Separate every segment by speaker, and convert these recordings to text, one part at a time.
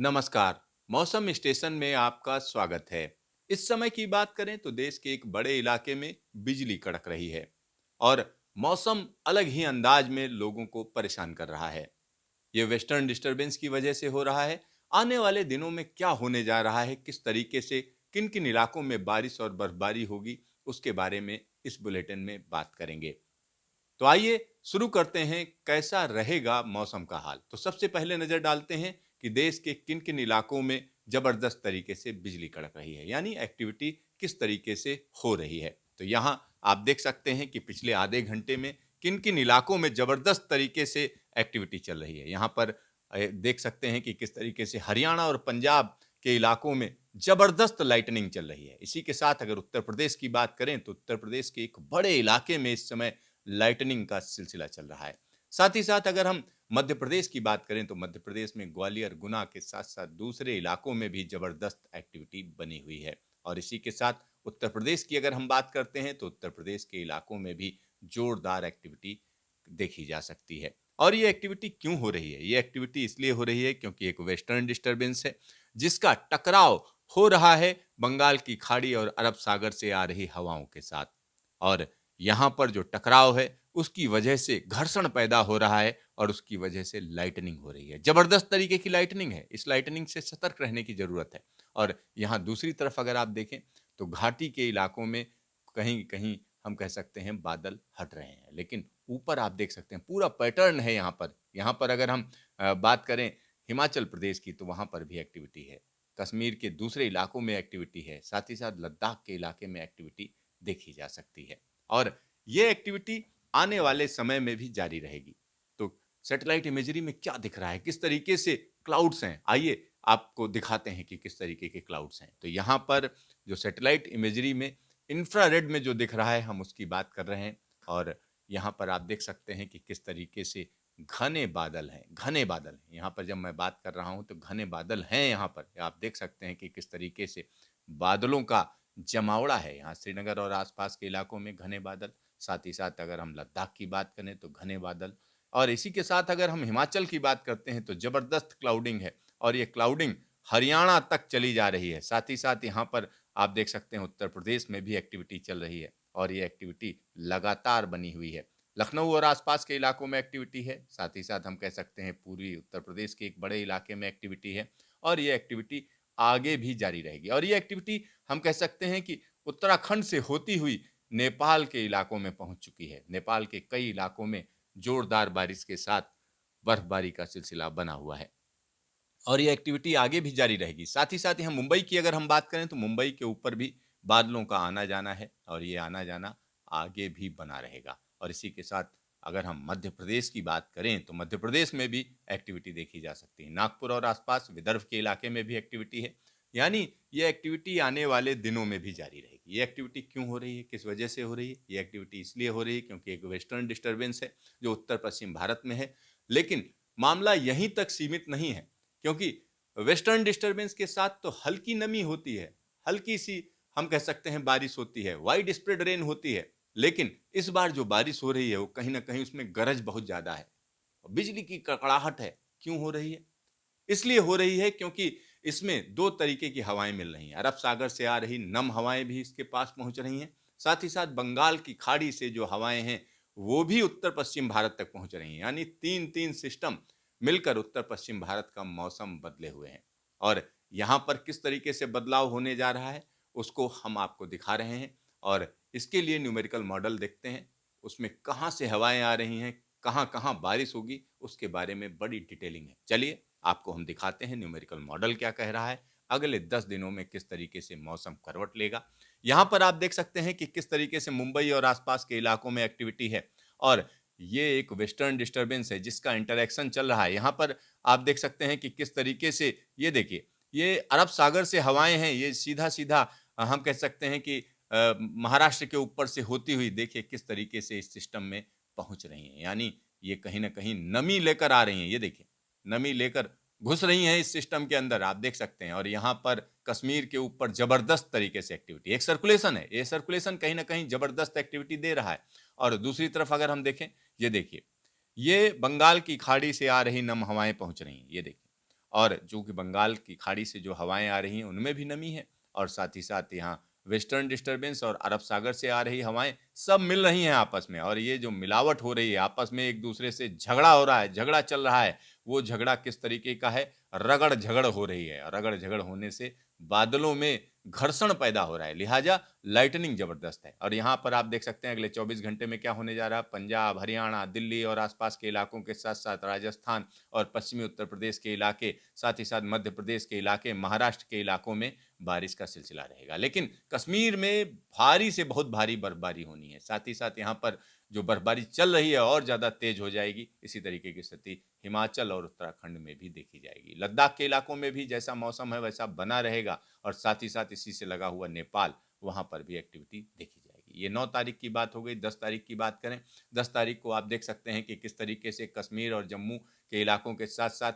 Speaker 1: नमस्कार। मौसम स्टेशन में आपका स्वागत है। इस समय की बात करें तो देश के एक बड़े इलाके में बिजली कड़क रही है और मौसम अलग ही अंदाज में लोगों को परेशान कर रहा है। ये वेस्टर्न डिस्टरबेंस की वजह से हो रहा है। आने वाले दिनों में क्या होने जा रहा है, किस तरीके से किन किन इलाकों में बारिश और बर्फबारी होगी, उसके बारे में इस बुलेटिन में बात करेंगे। तो आइए शुरू करते हैं, कैसा रहेगा मौसम का हाल। तो सबसे पहले नजर डालते हैं कि देश के किन किन इलाकों में जबरदस्त तरीके से बिजली कड़क रही है, यानी एक्टिविटी किस तरीके से हो रही है। तो यहाँ आप देख सकते हैं कि पिछले आधे घंटे में किन किन इलाकों में जबरदस्त तरीके से एक्टिविटी चल रही है। यहाँ पर देख सकते हैं कि किस तरीके से हरियाणा और पंजाब के इलाकों में जबरदस्त लाइटनिंग चल रही है। इसी के साथ अगर उत्तर प्रदेश की बात करें तो उत्तर प्रदेश के एक बड़े इलाके में इस समय लाइटनिंग का सिलसिला चल रहा है। साथ ही साथ अगर हम मध्य प्रदेश की बात करें तो मध्य प्रदेश में ग्वालियर, गुना के साथ-साथ दूसरे इलाकों में भी जबरदस्त एक्टिविटी बनी हुई है। और इसी के साथ उत्तर प्रदेश की अगर हम बात करते हैं तो उत्तर प्रदेश के इलाकों में भी जोरदार एक्टिविटी देखी जा सकती है। और ये एक्टिविटी क्यों हो रही है? ये एक्टिविटी इसलिए हो रही है क्योंकि एक वेस्टर्न डिस्टर्बेंस है, जिसका टकराव हो रहा है बंगाल की खाड़ी और अरब सागर से आ रही हवाओं के साथ। और यहाँ पर जो टकराव है, उसकी वजह से घर्षण पैदा हो रहा है और उसकी वजह से लाइटनिंग हो रही है। जबरदस्त तरीके की लाइटनिंग है। इस लाइटनिंग से सतर्क रहने की ज़रूरत है। और यहाँ दूसरी तरफ अगर आप देखें, तो घाटी के इलाकों में कहीं-कहीं हम कह सकते हैं बादल हट रहे हैं। लेकिन ऊपर आप देख सकते हैं पूरा पैटर्न है यहाँ पर। यहाँ पर अगर हम बात करें हिमाचल प्रदेश की, तो वहाँ पर भी एक्टिविटी है। कश्मीर के दूसरे इलाकों में एक्टिविटी है। साथ ही साथ लद्दाख के इलाके में एक्टिविटी देखी जा सकती है। और ये एक्टिविटी आने वाले समय में भी जारी रहेगी। तो सैटेलाइट इमेजरी में क्या दिख रहा है, किस तरीके से क्लाउड्स हैं, आइए आपको दिखाते हैं कि किस तरीके के क्लाउड्स हैं। तो यहाँ पर जो सैटेलाइट इमेजरी में इंफ्रारेड में जो दिख रहा है, हम उसकी बात कर रहे हैं। और यहाँ पर आप देख सकते हैं कि किस तरीके से घने बादल हैं, घने बादल हैं। यहाँ पर जब मैं बात कर रहा हूँ तो घने बादल हैं यहाँ पर। आप देख सकते हैं कि किस तरीके से बादलों का जमावड़ा है। यहाँ श्रीनगर और आसपास के इलाकों में घने बादल, साथ ही साथ अगर हम लद्दाख की बात करें तो घने बादल। और इसी के साथ अगर हम हिमाचल की बात करते हैं तो जबरदस्त क्लाउडिंग है और ये क्लाउडिंग हरियाणा तक चली जा रही है। साथ ही साथ यहाँ पर आप देख सकते हैं उत्तर प्रदेश में भी एक्टिविटी चल रही है और ये एक्टिविटी लगातार बनी हुई है। लखनऊ और आसपास के इलाकों में एक्टिविटी है। साथ ही साथ हम कह सकते हैं पूर्वी उत्तर प्रदेश के एक बड़े इलाके में एक्टिविटी है और ये एक्टिविटी आगे भी जारी रहेगी। और ये एक्टिविटी हम कह सकते हैं कि उत्तराखंड से होती हुई नेपाल के इलाकों में पहुंच चुकी है। नेपाल के कई इलाकों में जोरदार बारिश के साथ बर्फबारी का सिलसिला बना हुआ है और ये एक्टिविटी आगे भी जारी रहेगी। साथ ही साथ यहाँ मुंबई की अगर हम बात करें तो मुंबई के ऊपर भी बादलों का आना-जाना है और ये आना-जाना आगे भी बना रहेगा। और इसी के साथ अगर हम मध्य प्रदेश की बात करें तो मध्य प्रदेश में भी एक्टिविटी देखी जा सकती है। नागपुर और आसपास विदर्भ के इलाके में भी एक्टिविटी है। यानी ये एक्टिविटी आने वाले दिनों में भी जारी रहेगी। ये एक्टिविटी क्यों हो रही है? किस वजह से हो रही है? ये एक्टिविटी इसलिए हो रही है क्योंकि एक वेस्टर्न डिस्टर्बेंस है जो उत्तर-पश्चिम भारत में है। लेकिन मामला यहीं तक सीमित नहीं है, क्योंकि वेस्टर्न डिस्टर्बेंस के साथ तो हल्की नमी होती है, हल्की सी हम कह सकते हैं बारिश होती है, वाइड स्प्रेड रेन होती है। लेकिन इस बार जो बारिश हो रही है वो कहीं ना कहीं उसमें गरज बहुत ज्यादा है, बिजली की कड़कड़ाहट है। क्यों हो रही है? इसलिए हो रही है क्योंकि इसमें दो तरीके की हवाएं मिल रही हैं। अरब सागर से आ रही नम हवाएं भी इसके पास पहुंच रही हैं। साथ ही साथ बंगाल की खाड़ी से जो हवाएं हैं वो भी उत्तर पश्चिम भारत तक पहुंच रही हैं। यानी तीन तीन सिस्टम मिलकर उत्तर पश्चिम भारत का मौसम बदले हुए हैं। और यहाँ पर किस तरीके से बदलाव होने जा रहा है उसको हम आपको दिखा रहे हैं। और इसके लिए न्यूमेरिकल मॉडल देखते हैं, उसमें कहाँ से हवाएं आ रही हैं, कहाँ कहाँ बारिश होगी, उसके बारे में बड़ी डिटेलिंग है। चलिए आपको हम दिखाते हैं न्यूमेरिकल मॉडल क्या कह रहा है, अगले 10 दिनों में किस तरीके से मौसम करवट लेगा। यहाँ पर आप देख सकते हैं कि किस तरीके से मुंबई और आसपास के इलाकों में एक्टिविटी है और ये एक वेस्टर्न डिस्टर्बेंस है जिसका इंटरेक्शन चल रहा है। यहाँ पर आप देख सकते हैं कि किस तरीके से ये देखिए, ये अरब सागर से हवाएं हैं, ये सीधा-सीधा हम कह सकते हैं कि महाराष्ट्र के ऊपर से होती हुई देखिए किस तरीके से इस सिस्टम में पहुँच रही हैं। यानी ये कहीं न कहीं नमी लेकर आ रही हैं, ये देखिए। नमी लेकर घुस रही हैं इस सिस्टम के अंदर, आप देख सकते हैं। और यहाँ पर कश्मीर के ऊपर जबरदस्त तरीके से एक्टिविटी, एक सर्कुलेशन है, ये सर्कुलेशन कहीं ना कहीं जबरदस्त एक्टिविटी दे रहा है। और दूसरी तरफ अगर हम देखें, ये देखिए, ये बंगाल की खाड़ी से आ रही नम हवाएं पहुंच रही हैं, ये देखिए। और जो कि बंगाल की खाड़ी से जो हवाएं आ रही हैं उनमें भी नमी है, और साथ ही साथ यहाँ वेस्टर्न डिस्टर्बेंस और अरब सागर से आ रही हवाएं सब मिल रही हैं आपस में, और ये जो मिलावट हो रही है आपस में, एक दूसरे से झगड़ा हो रहा है, झगड़ा चल रहा है। वो झगड़ा किस तरीके का है? रगड़ झगड़ हो रही है। रगड़ झगड़ होने से बादलों में घर्षण पैदा हो रहा है, लिहाजा लाइटनिंग जबरदस्त है। और यहाँ पर आप देख सकते हैं अगले 24 घंटे में क्या होने जा रहा है। पंजाब, हरियाणा, दिल्ली और आसपास के इलाकों के साथ साथ राजस्थान और पश्चिमी उत्तर प्रदेश के इलाके, साथ ही साथ मध्य प्रदेश के इलाके, महाराष्ट्र के इलाकों में बारिश का सिलसिला रहेगा। लेकिन कश्मीर में भारी से बहुत भारी बर्फबारी होनी है। साथ ही साथ यहाँ पर जो बर्फबारी चल रही है और ज़्यादा तेज हो जाएगी। इसी तरीके की स्थिति हिमाचल और उत्तराखंड में भी देखी जाएगी। लद्दाख के इलाकों में भी जैसा मौसम है वैसा बना रहेगा, और साथ ही साथ इसी से लगा हुआ नेपाल, वहाँ पर भी एक्टिविटी देखी जाएगी। ये 9 तारीख की बात हो गई। 10 तारीख की बात करें, 10 तारीख को आप देख सकते हैं कि किस तरीके से कश्मीर और जम्मू के इलाकों के साथ साथ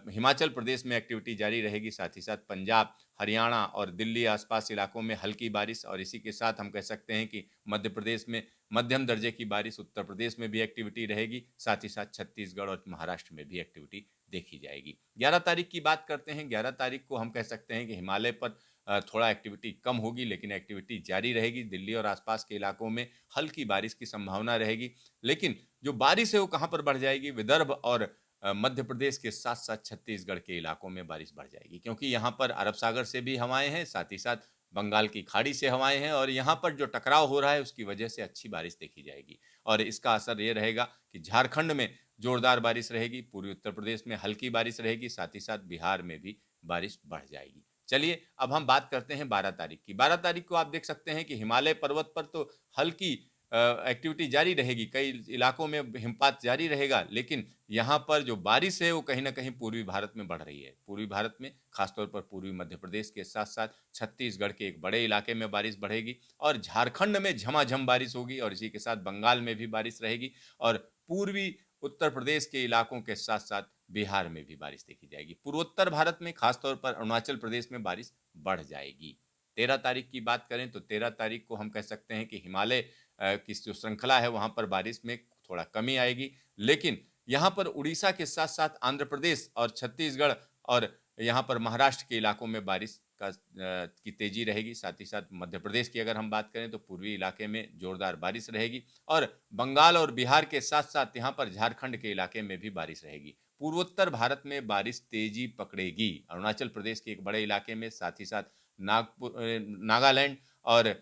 Speaker 1: हिमाचल प्रदेश में एक्टिविटी जारी रहेगी। साथ ही साथ पंजाब, हरियाणा और दिल्ली आसपास इलाकों में हल्की बारिश, और इसी के साथ हम कह सकते हैं कि मध्य प्रदेश में मध्यम दर्जे की बारिश, उत्तर प्रदेश में भी एक्टिविटी रहेगी। साथ ही साथ छत्तीसगढ़ और महाराष्ट्र में भी एक्टिविटी देखी जाएगी। 11 तारीख की बात करते हैं। 11 तारीख को हम कह सकते हैं कि हिमालय पर थोड़ा एक्टिविटी कम होगी, लेकिन एक्टिविटी जारी रहेगी। दिल्ली और आसपास के इलाकों में हल्की बारिश की संभावना रहेगी, लेकिन जो बारिश है वो कहाँ पर बढ़ जाएगी? विदर्भ और मध्य प्रदेश के साथ साथ छत्तीसगढ़ के इलाकों में बारिश बढ़ जाएगी, क्योंकि यहाँ पर अरब सागर से भी हवाएं हैं, साथ ही साथ बंगाल की खाड़ी से हवाएं हैं, और यहाँ पर जो टकराव हो रहा है उसकी वजह से अच्छी बारिश देखी जाएगी। और इसका असर ये रहेगा कि झारखंड में जोरदार बारिश रहेगी, पूर्वी उत्तर प्रदेश में हल्की बारिश रहेगी, साथ ही साथ बिहार में भी बारिश बढ़ जाएगी। चलिए अब हम बात करते हैं 12 तारीख की। 12 तारीख को आप देख सकते हैं कि हिमालय पर्वत पर तो हल्की एक्टिविटी जारी रहेगी, कई इलाकों में हिमपात जारी रहेगा, लेकिन यहाँ पर जो बारिश है वो कहीं न कहीं पूर्वी भारत में बढ़ रही है। पूर्वी भारत में खासतौर पर पूर्वी मध्य प्रदेश के साथ-साथ छत्तीसगढ़ के एक बड़े इलाके में बारिश बढ़ेगी, और झारखंड में झमाझम बारिश होगी, और इसी के साथ बंगाल में भी बारिश रहेगी, और पूर्वी उत्तर प्रदेश के इलाकों के साथ-साथ बिहार में भी बारिश देखी जाएगी। पूर्वोत्तर भारत में खासतौर पर अरुणाचल प्रदेश में बारिश बढ़ जाएगी। 13 तारीख की बात करें तो 13 तारीख को हम कह सकते हैं कि हिमालय की जो श्रृंखला है वहाँ पर बारिश में थोड़ा कमी आएगी, लेकिन यहाँ पर उड़ीसा के साथ-साथ आंध्र प्रदेश और छत्तीसगढ़ और यहाँ पर महाराष्ट्र के इलाकों में बारिश की तेजी रहेगी। साथ ही साथ मध्य प्रदेश की अगर हम बात करें तो पूर्वी इलाके में जोरदार बारिश रहेगी, और बंगाल और बिहार के साथ-साथ यहाँ पर झारखंड के इलाके में भी बारिश रहेगी। पूर्वोत्तर भारत में बारिश तेजी पकड़ेगी। अरुणाचल प्रदेश के एक बड़े इलाके में, साथ ही साथ नागालैंड और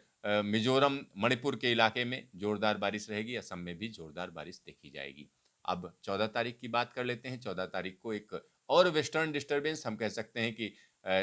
Speaker 1: मिजोरम, मणिपुर के इलाके में जोरदार बारिश रहेगी। असम में भी जोरदार बारिश देखी जाएगी। अब 14 तारीख की बात कर लेते हैं। 14 तारीख को एक और वेस्टर्न डिस्टर्बेंस हम कह सकते हैं कि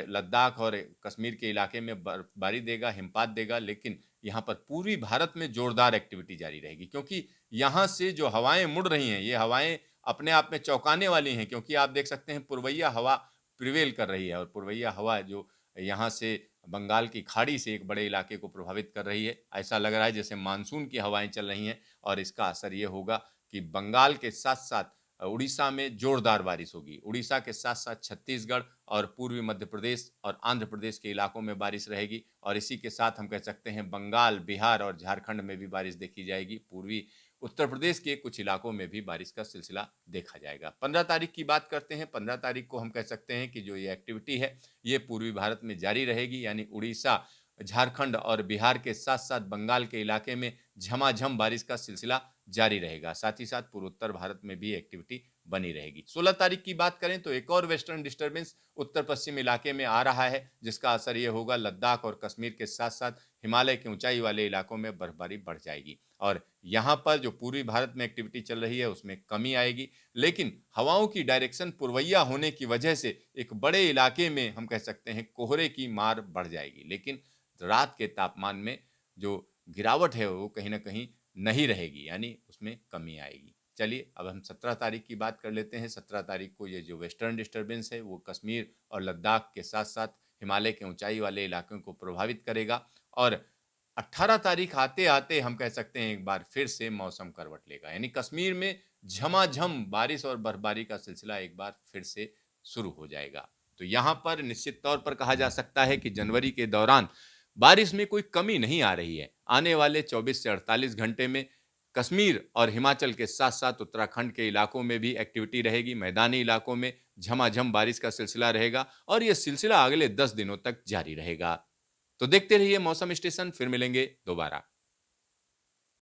Speaker 1: लद्दाख और कश्मीर के इलाके में बर्फबारी देगा, हिमपात देगा, लेकिन यहाँ पर पूर्वी भारत में जोरदार एक्टिविटी जारी रहेगी, क्योंकि यहाँ से जो हवाएं मुड़ रही हैं, ये हवाएं अपने आप में चौंकाने वाली हैं, क्योंकि आप देख सकते हैं पूर्वैया हवा प्रिवेल कर रही है, और पूर्वैया हवा जो यहाँ से बंगाल की खाड़ी से एक बड़े इलाके को प्रभावित कर रही है। ऐसा लग रहा है जैसे मानसून की हवाएं चल रही हैं, और इसका असर ये होगा कि बंगाल के साथ-साथ उड़ीसा में जोरदार बारिश होगी। उड़ीसा के साथ-साथ छत्तीसगढ़ और पूर्वी मध्य प्रदेश और आंध्र प्रदेश के इलाकों में बारिश रहेगी, और इसी के साथ हम कह सकते हैं बंगाल, बिहार और झारखंड में भी बारिश देखी जाएगी। पूर्वी उत्तर प्रदेश के कुछ इलाकों में भी बारिश का सिलसिला देखा जाएगा। 15 तारीख की बात करते हैं। 15 तारीख को हम कह सकते हैं कि जो ये एक्टिविटी है, ये पूर्वी भारत में जारी रहेगी, यानी उड़ीसा, झारखंड और बिहार के साथ-साथ बंगाल के इलाके में झमाझम बारिश का सिलसिला जारी रहेगा। साथ ही साथ पूर्वोत्तर भारत में भी एक्टिविटी बनी रहेगी। 16 तारीख की बात करें तो एक और वेस्टर्न डिस्टर्बेंस उत्तर पश्चिम इलाके में आ रहा है, जिसका असर ये होगा लद्दाख और कश्मीर के साथ-साथ हिमालय के ऊंचाई वाले इलाकों में बर्फबारी बढ़ जाएगी, और यहाँ पर जो पूर्वी भारत में एक्टिविटी चल रही है उसमें कमी आएगी, लेकिन हवाओं की डायरेक्शन पूर्वैया होने की वजह से एक बड़े इलाके में हम कह सकते हैं कोहरे की मार बढ़ जाएगी, लेकिन रात के तापमान में जो गिरावट है वो कहीं ना कहीं नहीं रहेगी, यानी उसमें कमी आएगी। चलिए अब हम 17 तारीख की बात कर लेते हैं। 17 तारीख को ये जो वेस्टर्न डिस्टर्बेंस है वो कश्मीर और लद्दाख के साथ साथ हिमालय के ऊंचाई वाले इलाकों को प्रभावित करेगा, और 18 तारीख आते आते हम कह सकते हैं एक बार फिर से मौसम करवट लेगा, यानी कश्मीर में झमाझम बारिश और बर्फबारी का सिलसिला एक बार फिर से शुरू हो जाएगा। तो यहाँ पर निश्चित तौर पर कहा जा सकता है कि जनवरी के दौरान बारिश में कोई कमी नहीं आ रही है। आने वाले 24 से 48 घंटे में कश्मीर और हिमाचल के साथ साथ उत्तराखंड के इलाकों में भी एक्टिविटी रहेगी। मैदानी इलाकों में झमाझम बारिश का सिलसिला रहेगा और यह सिलसिला अगले 10 दिनों तक जारी रहेगा। तो देखते रहिए मौसम स्टेशन, फिर मिलेंगे दोबारा।